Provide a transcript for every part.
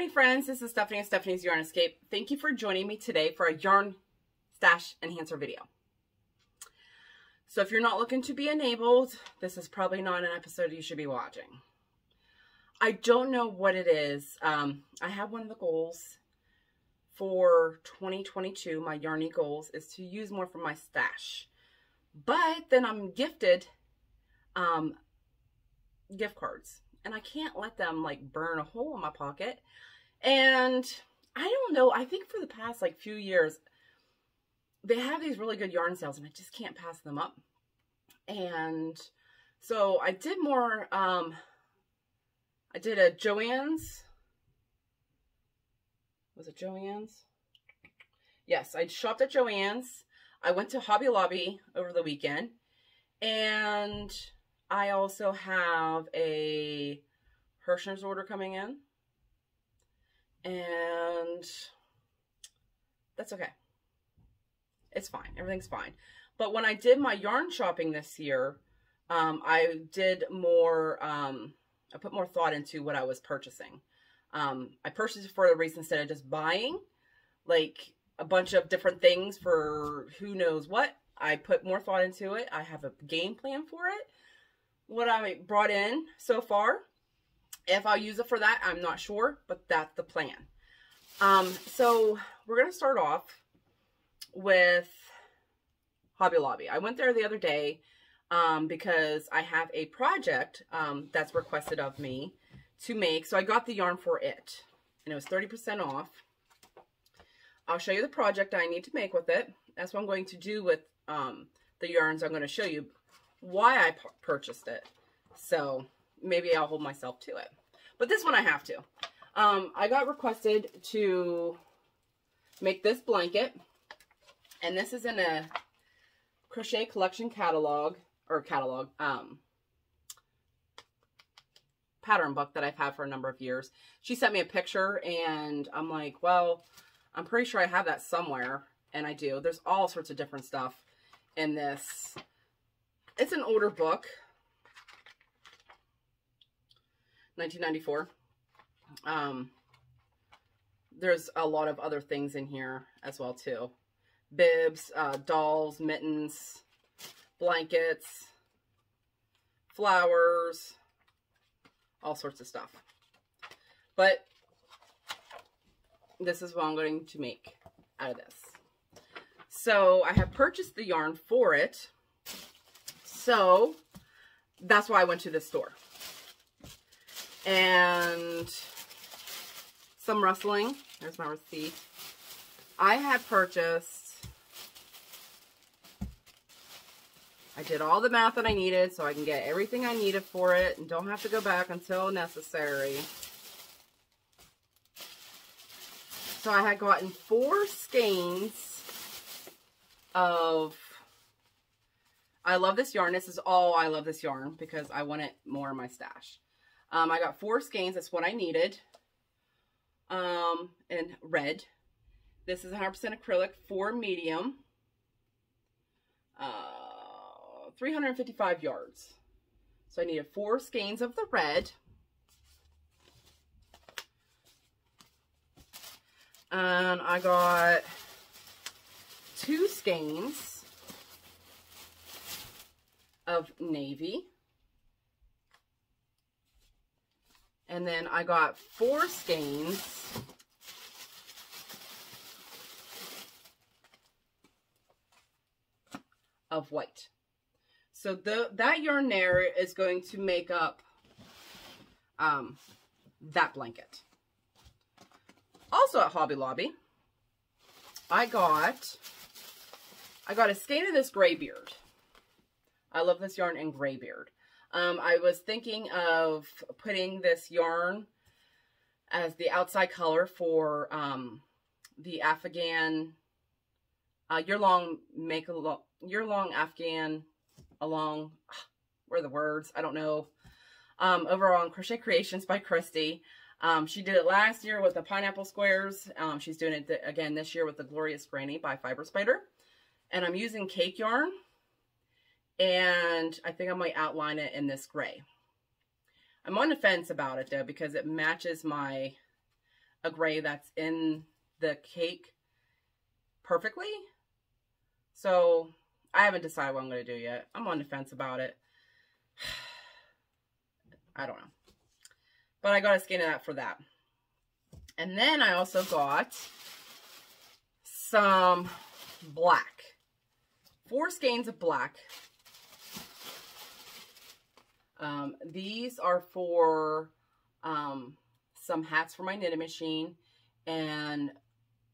yarny friends, this is Stephanie of Stephanie's Yarn Escape. Thank you for joining me today for a yarn stash enhancer video. So if you're not looking to be enabled, this is probably not an episode you should be watching. I don't know what it is. I have one of the goals for 2022, my yarny goals, is to use more from my stash. But then I'm gifted gift cards. And I can't let them like burn a hole in my pocket. And I don't know, I think for the past like few years, they have these really good yarn sales and I just can't pass them up. And so I did more, I did a Joann's. Was it Joann's? Yes, I shopped at Joann's. I went to Hobby Lobby over the weekend. And I also have a Hirschner's order coming in, and that's okay. It's fine. Everything's fine. But when I did my yarn shopping this year, I did more, I put more thought into what I was purchasing. I purchased it for a reason instead of just buying like a bunch of different things for who knows what. I put more thought into it. I have a game plan for it. What I brought in so far. If I'll use it for that, I'm not sure, but that's the plan. So we're going to start off with Hobby Lobby. I went there the other day because I have a project that's requested of me to make. So I got the yarn for it, and it was 30% off. I'll show you the project I need to make with it. That's what I'm going to do with the yarns. I'm going to show you why I purchased it. So maybe I'll hold myself to it. But this one I have to. I got requested to make this blanket. And this is in a crochet collection catalog, or pattern book that I've had for a number of years. She sent me a picture and I'm like, well, I'm pretty sure I have that somewhere. And I do. There's all sorts of different stuff in this. It's an older book, 1994. There's a lot of other things in here as well too. Bibs, dolls, mittens, blankets, flowers, all sorts of stuff. But this is what I'm going to make out of this. So I have purchased the yarn for it. So that's why I went to this store. And some rustling. There's my receipt. I had purchased, I did all the math that I needed so I can get everything I needed for it and don't have to go back until necessary. So I had gotten 4 skeins of, I love this yarn. This is all I love this yarn because I want it more in my stash. I got 4 skeins. That's what I needed. In red. This is 100% acrylic, 4 medium. 355 yards. So I needed 4 skeins of the red. And I got 2 skeins of navy. And then I got 4 skeins of white. So that yarn there is going to make up that blanket. Also at Hobby Lobby, I got a skein of this Graybeard. I love this yarn in Graybeard. I was thinking of putting this yarn as the outside color for the Afghan year-long Afghan along, where are the words? I don't know. Over on Crochet Creations by Christy. She did it last year with the pineapple squares. She's doing it again this year with the Glorious Granny by Fiber Spider. And I'm using cake yarn. And I think I might outline it in this gray. I'm on the fence about it though because it matches my a gray that's in the cake perfectly. So I haven't decided what I'm going to do yet. I'm on the fence about it. I don't know. But I got a skein of that for that. And then I also got some black. 4 skeins of black. These are for some hats for my knitting machine and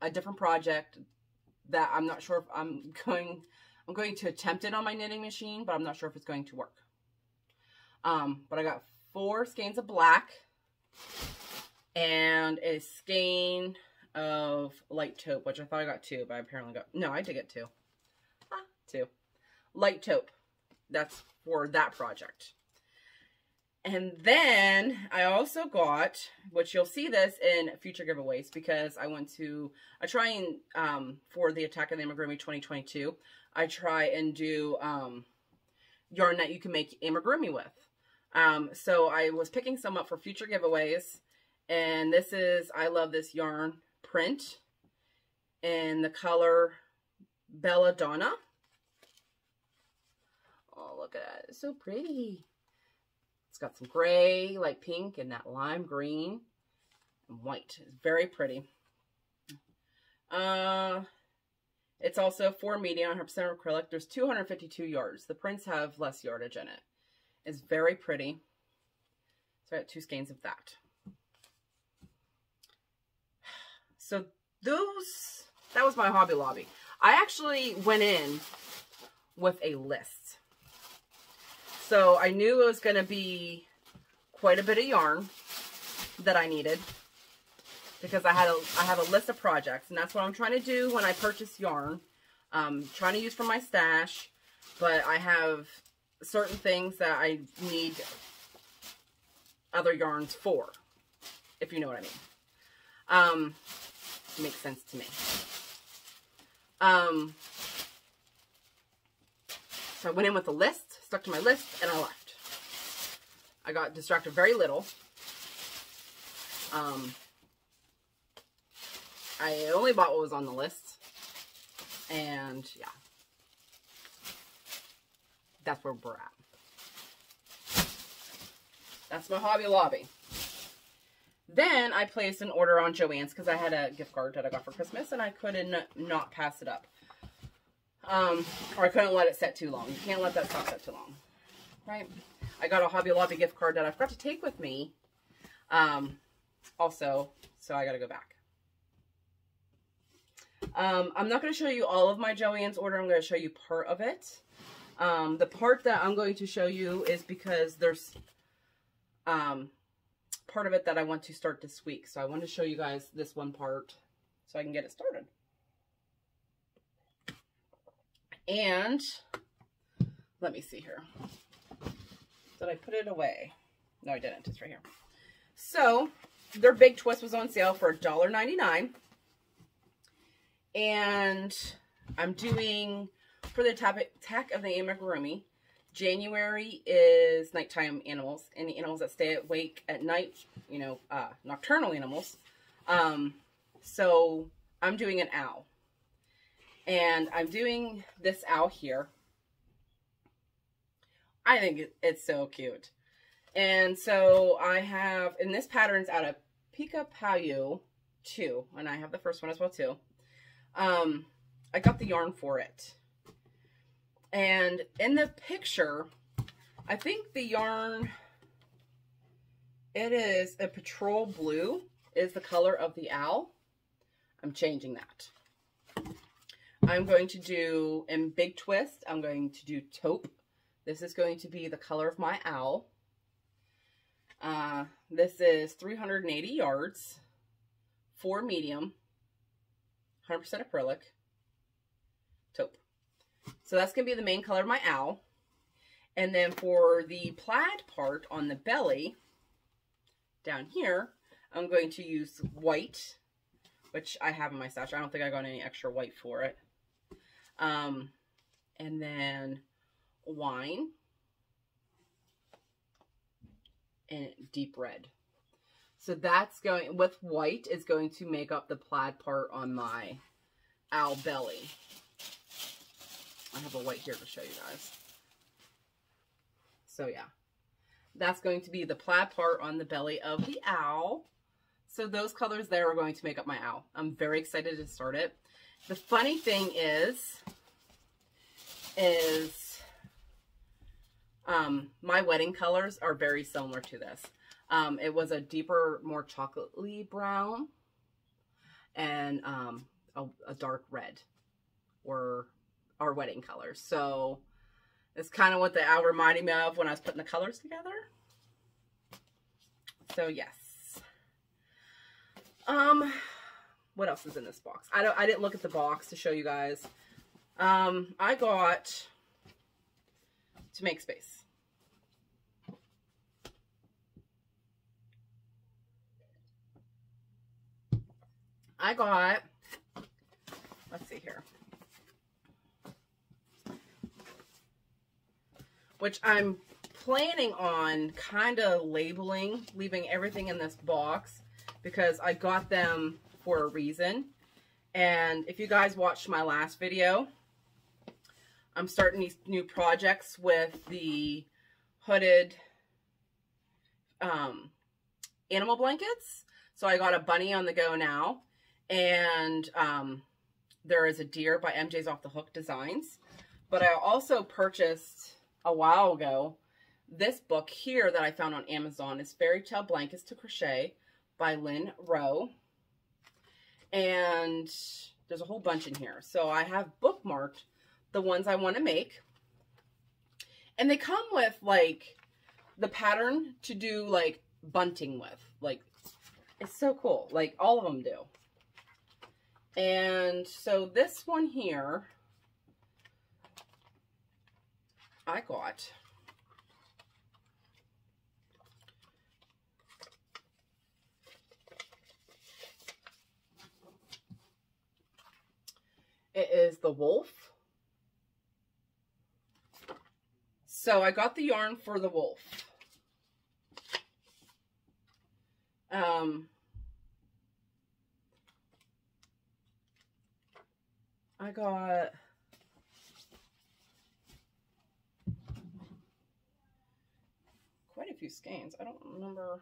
a different project that I'm not sure if I'm going to attempt it on my knitting machine, but I'm not sure if it's going to work. But I got 4 skeins of black and a skein of light taupe, which I thought I got 2, but I apparently got, no, I did get 2. 2. Light taupe. That's for that project. And then I also got, which you'll see this in future giveaways, because I try and, for the Attack of the Amigurumi 2022, I try and do yarn that you can make amigurumi with. So I was picking some up for future giveaways, and this is, I love this yarn print in the color Belladonna. Oh, look at that. It's so pretty. It's got some gray, light pink, and that lime green and white. It's very pretty. It's also 4 medium, 100% acrylic. There's 252 yards. The prints have less yardage in it. It's very pretty. So I got 2 skeins of that. So that was my Hobby Lobby. I actually went in with a list. So I knew it was going to be quite a bit of yarn that I needed, because I have a list of projects, and that's what I'm trying to do when I purchase yarn. Trying to use for my stash, but I have certain things that I need other yarns for, if you know what I mean. Makes sense to me. So I went in with a list, stuck to my list, and I left. I got distracted very little. I only bought what was on the list. And yeah. That's where we're at. That's my Hobby Lobby. Then I placed an order on Joann's because I had a gift card that I got for Christmas, and I couldn't not pass it up. Or I couldn't let it set too long. You can't let that stuff set too long, right? I got a Hobby Lobby gift card that I forgot to take with me, also, so I got to go back. I'm not going to show you all of my Joann's order. I'm going to show you part of it. The part that I'm going to show you is because there's part of it that I want to start this week. So I want to show you guys this one part so I can get it started. And let me see here. Did I put it away? No, I didn't. It's right here. So their Big Twist was on sale for $1.99. And I'm doing, for the Attack of the Amigurumi, January is nighttime animals, any animals that stay awake at night, you know, nocturnal animals. So I'm doing an owl. And I'm doing this owl here. I think it's so cute. And so I have, and this pattern's out of Pika Payu 2, and I have the first one as well too. I got the yarn for it. And in the picture, I think the yarn, it is a petrol blue is the color of the owl. I'm changing that. I'm going to do, in Big Twist, I'm going to do taupe. This is going to be the color of my owl. This is 380 yards, 4 medium, 100% acrylic, taupe. So that's going to be the main color of my owl. And then for the plaid part on the belly, down here, I'm going to use white, which I have in my stash. I don't think I got any extra white for it. And then wine and deep red. So that's going, with white, is going to make up the plaid part on my owl belly. I have a white here to show you guys. So yeah, that's going to be the plaid part on the belly of the owl. So those colors there are going to make up my owl. I'm very excited to start it. The funny thing is my wedding colors are very similar to this. It was a deeper, more chocolatey brown and a dark red were our wedding colors. So it's kind of what the owl reminded me of when I was putting the colors together. So yes. What else is in this box? I didn't look at the box to show you guys. I got to make space. I got, let's see here, which I'm planning on kind of labeling, leaving everything in this box because I got them for a reason. And if you guys watched my last video, I'm starting these new projects with the hooded animal blankets. So I got a bunny on the go now. And there is a deer by MJ's Off the Hook Designs. But I also purchased a while ago this book here that I found on Amazon. It's Fairy Tale Blankets to Crochet by Lynn Rowe. And there's a whole bunch in here. So I have bookmarked the ones I want to make. And they come with like the pattern to do like bunting with. Like, it's so cool. Like all of them do. And so this one here, I got it is the wolf. So I got the yarn for the wolf. I got quite a few skeins. I don't remember.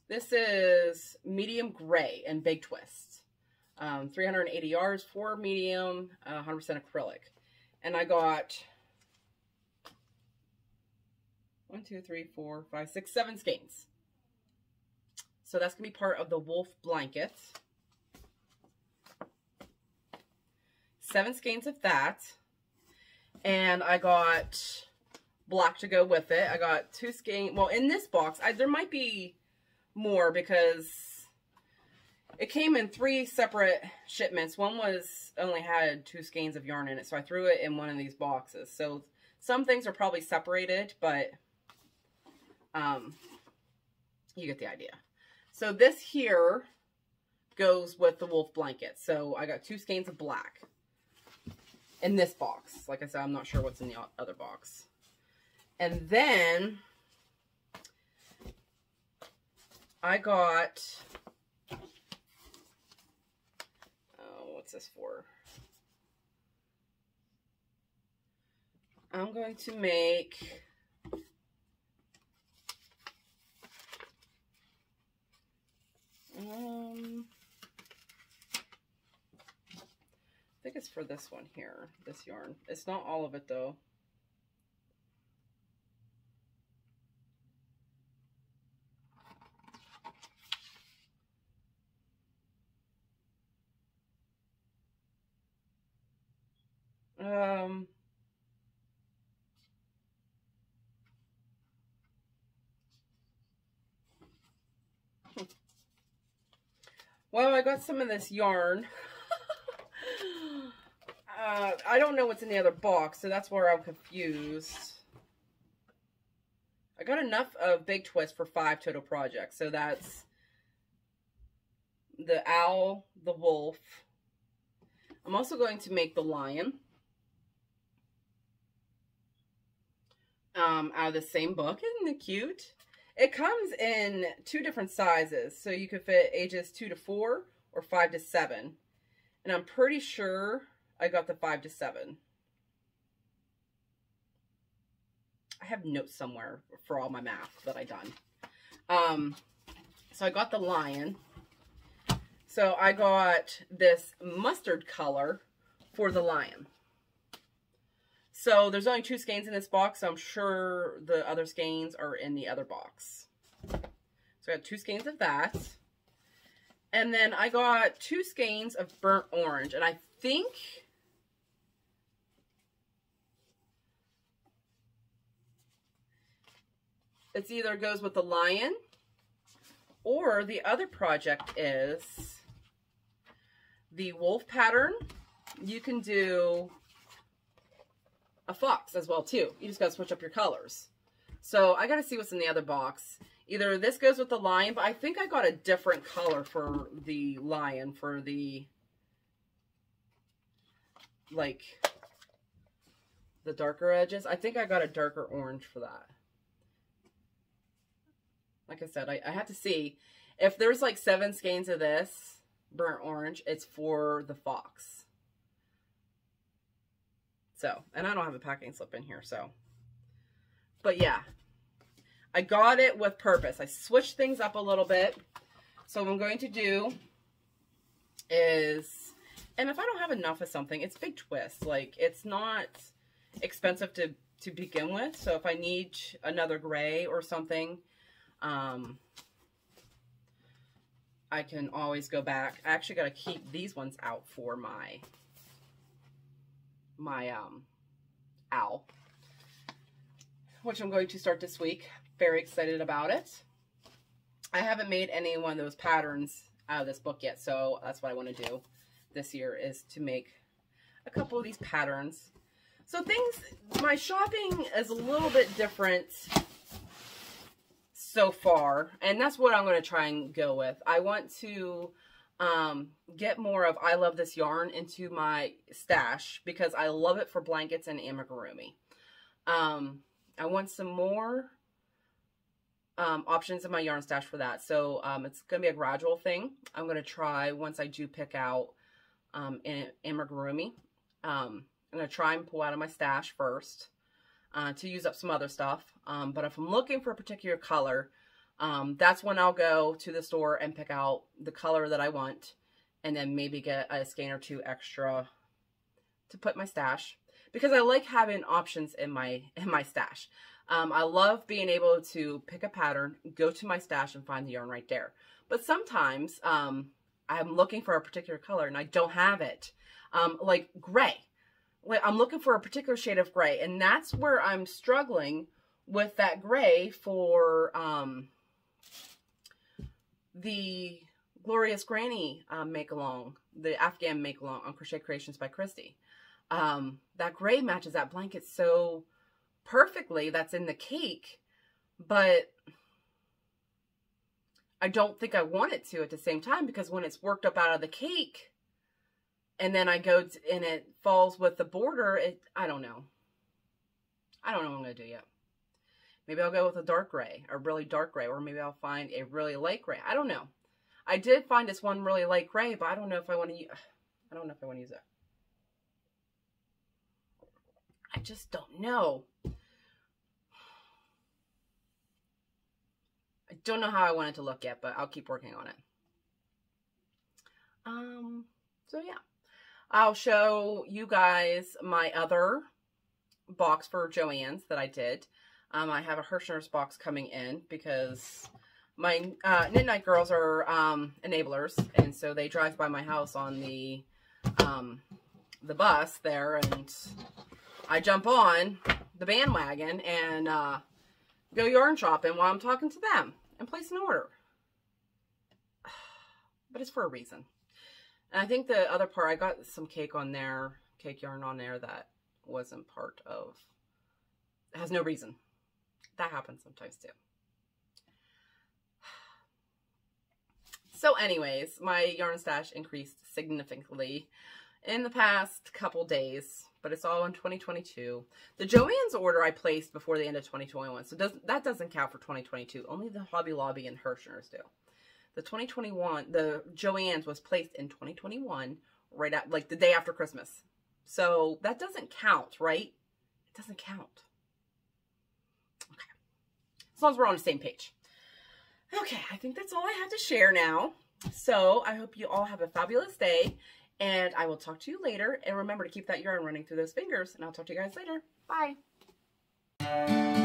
This is medium gray and big twist. 380 yards, 4 medium, 100% acrylic. And I got 1, 2, 3, 4, 5, 6, 7 skeins. So that's going to be part of the wolf blanket. 7 skeins of that. And I got black to go with it. I got 2 skeins. Well, in this box, there might be more because it came in 3 separate shipments. One was only had 2 skeins of yarn in it, so I threw it in one of these boxes. So some things are probably separated, but you get the idea. So this here goes with the wolf blanket. So I got 2 skeins of black in this box. Like I said, I'm not sure what's in the other box. And then I got, oh, what's this for? I'm going to make I think it's for this one here, this yarn. It's not all of it though. Well, I got some of this yarn. I don't know what's in the other box, so that's where I'm confused. I got enough of Big Twist for 5 total projects. So that's the owl, the wolf. I'm also going to make the lion out of the same book. Isn't it cute? It comes in 2 different sizes, so you could fit ages 2 to 4 or 5 to 7. And I'm pretty sure I got the 5 to 7. I have notes somewhere for all my math that I done. So I got the lion. So I got this mustard color for the lion. So there's only 2 skeins in this box, so I'm sure the other skeins are in the other box. So I got 2 skeins of that. And then I got 2 skeins of burnt orange. And I think it's either goes with the lion, or the other project is the wolf pattern. You can do a fox as well too. You just gotta switch up your colors. So I gotta see what's in the other box. Either this goes with the lion, but I think I got a different color for the lion, for the, like, the darker edges. I think I got a darker orange for that. Like I said, I have to see. If there's like 7 skeins of this burnt orange, it's for the fox. So, and I don't have a packing slip in here, so. But yeah, I got it with purpose. I switched things up a little bit. So what I'm going to do is, and if I don't have enough of something, it's big twist. Like, it's not expensive to begin with. So if I need another gray or something, I can always go back. I actually got to keep these ones out for my owl, which I'm going to start this week. Very excited about it. I haven't made any one of those patterns out of this book yet, so that's what I want to do this year, is to make a couple of these patterns. So my shopping is a little bit different so far, and that's what I'm going to try and go with. I want to get more of I Love This Yarn into my stash because I love it for blankets and amigurumi. I want some more options in my yarn stash for that. So it's going to be a gradual thing. I'm going to try, once I do pick out amigurumi, I'm going to try and pull out of my stash first to use up some other stuff. But if I'm looking for a particular color, that's when I'll go to the store and pick out the color that I want, and then maybe get a skein or 2 extra to put in my stash, because I like having options in my stash. I love being able to pick a pattern, go to my stash, and find the yarn right there. But sometimes I'm looking for a particular color and I don't have it, like gray. Like, I'm looking for a particular shade of gray, and that's where I'm struggling with that gray for the Glorious Granny make-along, the Afghan make-along on Crochet Creations by Christy. That gray matches that blanket so perfectly. That's in the cake, but I don't think I want it to at the same time, because when it's worked up out of the cake and then I go and it falls with the border, I don't know. I don't know what I'm going to do yet. Maybe I'll go with a dark gray, a really dark gray, or maybe I'll find a really light gray. I don't know. I did find this one really light gray, but I don't know if I want to use it. I just don't know. I don't know how I want it to look yet, but I'll keep working on it. So yeah, I'll show you guys my other box for Joann's that I did. I have a Hirschner's box coming in because my Knit Night girls are enablers, and so they drive by my house on the bus there, and I jump on the bandwagon and go yarn shopping while I'm talking to them and place an order. But it's for a reason. And I think the other part, I got some cake on there, cake yarn on there that wasn't part of, it has no reason. That happens sometimes too. So anyways, my yarn stash increased significantly in the past couple days, but it's all in 2022. The Joann's order I placed before the end of 2021, so that doesn't count for 2022. Only the Hobby Lobby and Hirschner's do. The 2021, the Joann's was placed in 2021, right at, like, the day after Christmas. So that doesn't count, right? It doesn't count. Okay. As long as we're on the same page. Okay, I think that's all I have to share now. So I hope you all have a fabulous day, and I will talk to you later. And remember to keep that yarn running through those fingers, and I'll talk to you guys later. Bye.